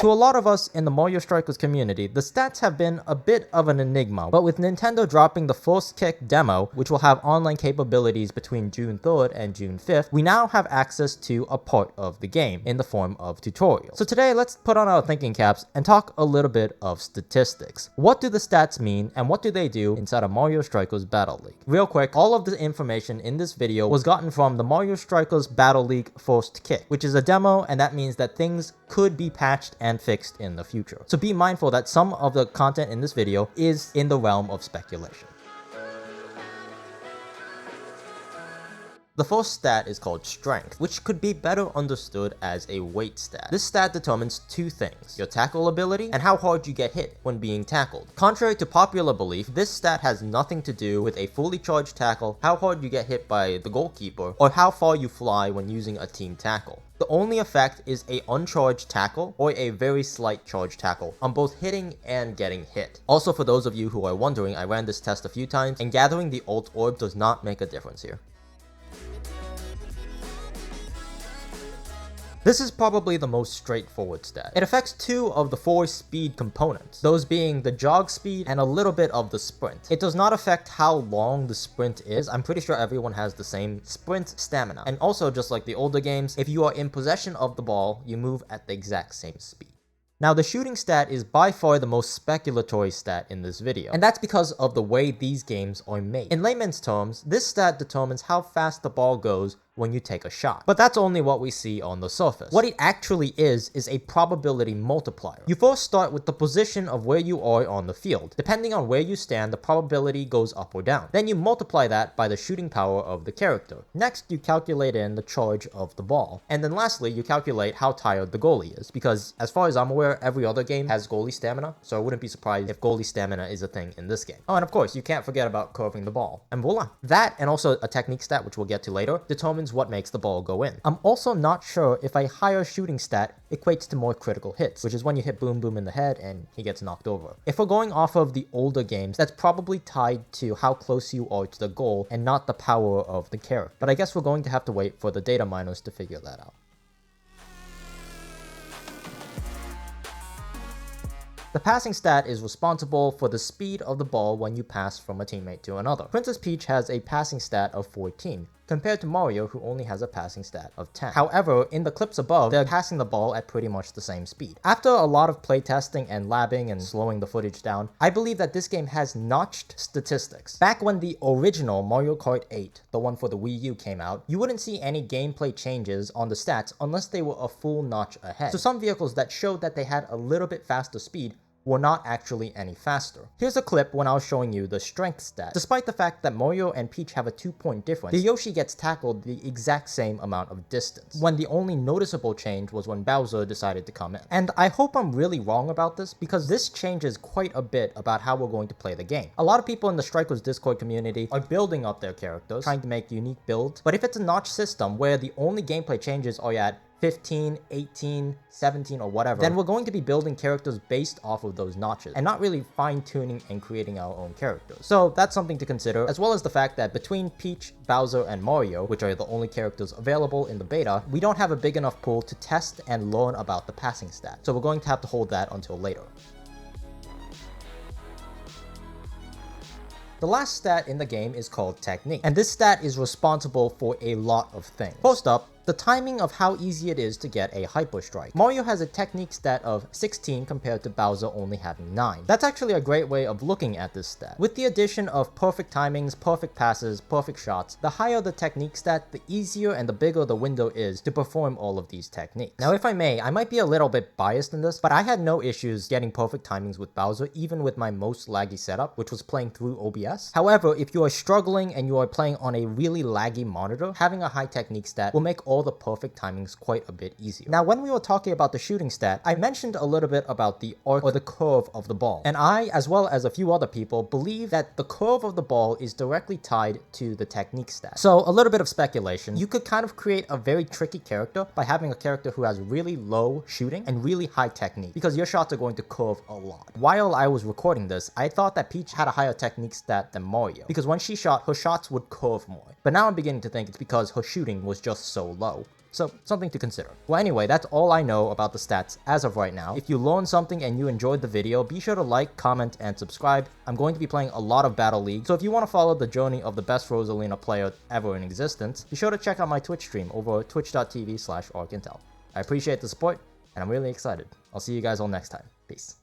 To a lot of us in the Mario Strikers community, the stats have been a bit of an enigma, but with Nintendo dropping the First Kick demo, which will have online capabilities between June 3rd and June 5th, we now have access to a part of the game in the form of tutorials. So today, let's put on our thinking caps and talk a little bit of statistics. What do the stats mean, and what do they do inside of Mario Strikers Battle League? Real quick, all of the information in this video was gotten from the Mario Strikers Battle League First Kick, which is a demo, and that means that things could be patched and fixed in the future. So be mindful that some of the content in this video is in the realm of speculation. The first stat is called Strength, which could be better understood as a weight stat. This stat determines two things: your tackle ability and how hard you get hit when being tackled. Contrary to popular belief, this stat has nothing to do with a fully charged tackle, how hard you get hit by the goalkeeper, or how far you fly when using a team tackle. The only effect is a uncharged tackle or a very slight charged tackle on both hitting and getting hit. Also, for those of you who are wondering, I ran this test a few times, and gathering the ult orb does not make a difference here. This is probably the most straightforward stat. It affects two of the four speed components, those being the jog speed and a little bit of the sprint. It does not affect how long the sprint is. I'm pretty sure everyone has the same sprint stamina. And also, just like the older games, if you are in possession of the ball, you move at the exact same speed. Now, the shooting stat is by far the most speculatory stat in this video, and that's because of the way these games are made. In layman's terms, this stat determines how fast the ball goes when you take a shot. But that's only what we see on the surface. What it actually is a probability multiplier. You first start with the position of where you are on the field. Depending on where you stand, the probability goes up or down. Then you multiply that by the shooting power of the character. Next, you calculate in the charge of the ball. And then lastly, you calculate how tired the goalie is, because as far as I'm aware, every other game has goalie stamina, so I wouldn't be surprised if goalie stamina is a thing in this game. Oh, and of course, you can't forget about curving the ball. And voila. That, and also a technique stat, which we'll get to later, determines what makes the ball go in. I'm also not sure if a higher shooting stat equates to more critical hits, which is when you hit Boom Boom in the head and he gets knocked over. If we're going off of the older games, that's probably tied to how close you are to the goal and not the power of the character. But I guess we're going to have to wait for the data miners to figure that out. The passing stat is responsible for the speed of the ball when you pass from a teammate to another. Princess Peach has a passing stat of 14, compared to Mario, who only has a passing stat of 10. However, in the clips above, they're passing the ball at pretty much the same speed. After a lot of playtesting and labbing and slowing the footage down, I believe that this game has notched statistics. Back when the original Mario Kart 8, the one for the Wii U, came out, you wouldn't see any gameplay changes on the stats unless they were a full notch ahead. So some vehicles that showed that they had a little bit faster speed were not actually any faster. Here's a clip when I was showing you the strength stat. Despite the fact that Mario and Peach have a 2-point difference, the Yoshi gets tackled the exact same amount of distance, when the only noticeable change was when Bowser decided to come in. And I hope I'm really wrong about this, because this changes quite a bit about how we're going to play the game. A lot of people in the Strikers Discord community are building up their characters, trying to make unique builds, but if it's a notch system where the only gameplay changes are at 15, 18, 17, or whatever, then we're going to be building characters based off of those notches, and not really fine-tuning and creating our own characters. So that's something to consider, as well as the fact that between Peach, Bowser, and Mario, which are the only characters available in the beta, we don't have a big enough pool to test and learn about the passing stat, so we're going to have to hold that until later. The last stat in the game is called Technique, and this stat is responsible for a lot of things. First up, the timing of how easy it is to get a Hyper Strike. Mario has a technique stat of 16 compared to Bowser only having 9. That's actually a great way of looking at this stat. With the addition of perfect timings, perfect passes, perfect shots, the higher the technique stat, the easier and the bigger the window is to perform all of these techniques. Now, if I may, I might be a little bit biased in this, but I had no issues getting perfect timings with Bowser, even with my most laggy setup, which was playing through OBS. However, if you are struggling and you are playing on a really laggy monitor, having a high technique stat will make all the perfect timings quite a bit easier. Now, when we were talking about the shooting stat, I mentioned a little bit about the arc or the curve of the ball. And I, as well as a few other people, believe that the curve of the ball is directly tied to the technique stat. So a little bit of speculation, you could kind of create a very tricky character by having a character who has really low shooting and really high technique, because your shots are going to curve a lot. While I was recording this, I thought that Peach had a higher technique stat than Mario, because when she shot, her shots would curve more. But now I'm beginning to think it's because her shooting was just so low. So something to consider. Well, anyway, that's all I know about the stats as of right now. If you learned something and you enjoyed the video, be sure to like, comment, and subscribe. I'm going to be playing a lot of Battle League, so if you want to follow the journey of the best Rosalina player ever in existence, be sure to check out my Twitch stream over at twitch.tv/arkintel. I appreciate the support, and I'm really excited. I'll see you guys all next time. Peace.